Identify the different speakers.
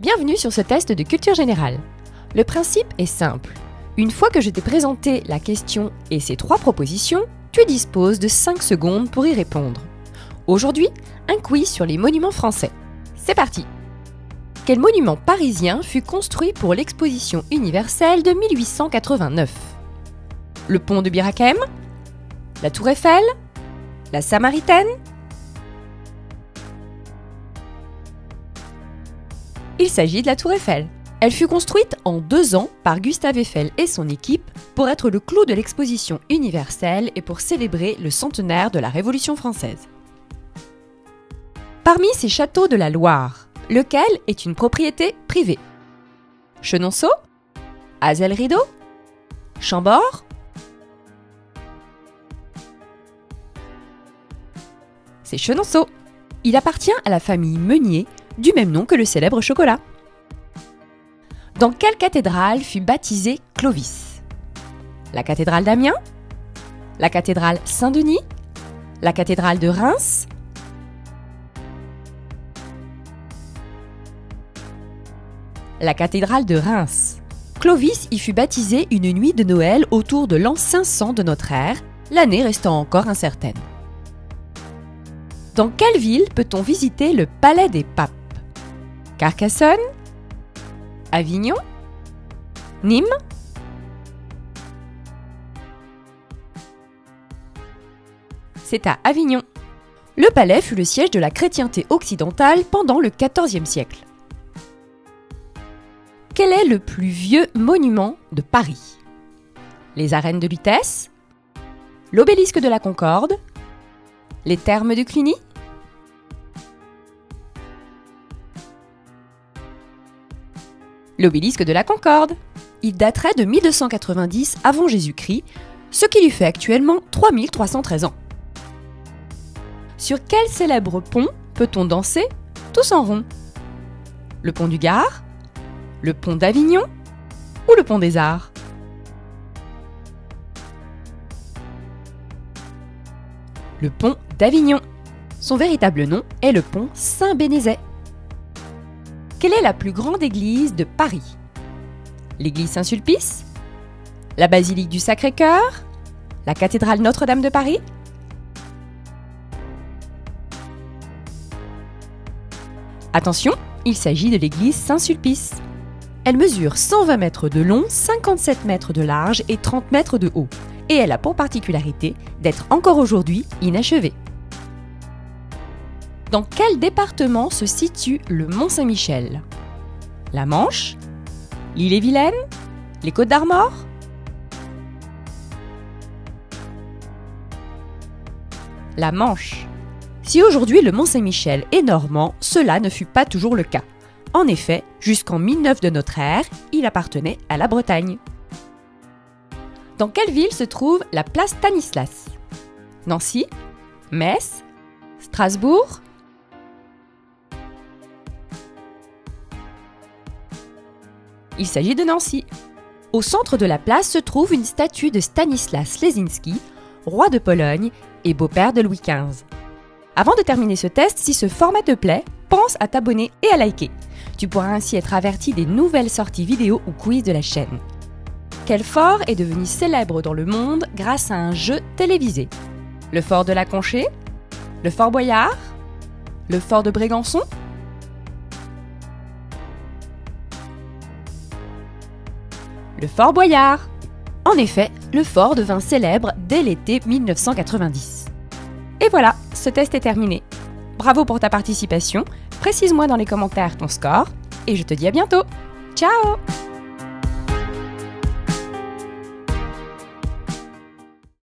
Speaker 1: Bienvenue sur ce test de culture générale. Le principe est simple. Une fois que je t'ai présenté la question et ses 3 propositions, tu disposes de 5 secondes pour y répondre. Aujourd'hui, un quiz sur les monuments français. C'est parti! Quel monument parisien fut construit pour l'exposition universelle de 1889? Le pont de Bir Hakeim? La Tour Eiffel? La Samaritaine? Il s'agit de la Tour Eiffel. Elle fut construite en 2 ans par Gustave Eiffel et son équipe pour être le clou de l'exposition universelle et pour célébrer le centenaire de la Révolution française. Parmi ces châteaux de la Loire, lequel est une propriété privée? Chenonceau? Azay-le-Rideau? Chambord? C'est Chenonceau. Il appartient à la famille Meunier, du même nom que le célèbre chocolat. Dans quelle cathédrale fut baptisé Clovis? La cathédrale d'Amiens? La cathédrale Saint-Denis? La cathédrale de Reims? La cathédrale de Reims. Clovis y fut baptisé une nuit de Noël autour de l'an 500 de notre ère, l'année restant encore incertaine. Dans quelle ville peut-on visiter le Palais des Papes? Carcassonne? Avignon? Nîmes? C'est à Avignon. Le palais fut le siège de la chrétienté occidentale pendant le XIVe siècle. Quel est le plus vieux monument de Paris? Les arènes de Lutèce? L'obélisque de la Concorde? Les thermes de Cluny? L'obélisque de la Concorde. Il daterait de 1290 avant Jésus-Christ, ce qui lui fait actuellement 3313 ans. Sur quel célèbre pont peut-on danser tous en rond? Le pont du Gard? Le pont d'Avignon? Ou le pont des Arts? Le pont d'Avignon. Son véritable nom est le pont Saint-Bénézet. Quelle est la plus grande église de Paris? L'église Saint-Sulpice? La basilique du Sacré-Cœur? La cathédrale Notre-Dame de Paris? Attention, il s'agit de l'église Saint-Sulpice. Elle mesure 120 mètres de long, 57 mètres de large et 30 mètres de haut. Et elle a pour particularité d'être encore aujourd'hui inachevée. Dans quel département se situe le Mont-Saint-Michel? La Manche? L'Ille-et-Vilaine? Les Côtes-d'Armor? La Manche. Si aujourd'hui le Mont-Saint-Michel est normand, cela ne fut pas toujours le cas. En effet, jusqu'en 1009 de notre ère, il appartenait à la Bretagne. Dans quelle ville se trouve la place Stanislas? Nancy? Metz? Strasbourg? Il s'agit de Nancy. Au centre de la place se trouve une statue de Stanislas Lesinski, roi de Pologne et beau-père de Louis XV. Avant de terminer ce test, si ce format te plaît, pense à t'abonner et à liker. Tu pourras ainsi être averti des nouvelles sorties vidéo ou quiz de la chaîne. Quel fort est devenu célèbre dans le monde grâce à un jeu télévisé? Le fort de la Conchée? Le fort Boyard? Le fort de Brégançon? Le fort Boyard. En effet, le fort devint célèbre dès l'été 1990. Et voilà, ce test est terminé. Bravo pour ta participation, précise-moi dans les commentaires ton score, et je te dis à bientôt. Ciao!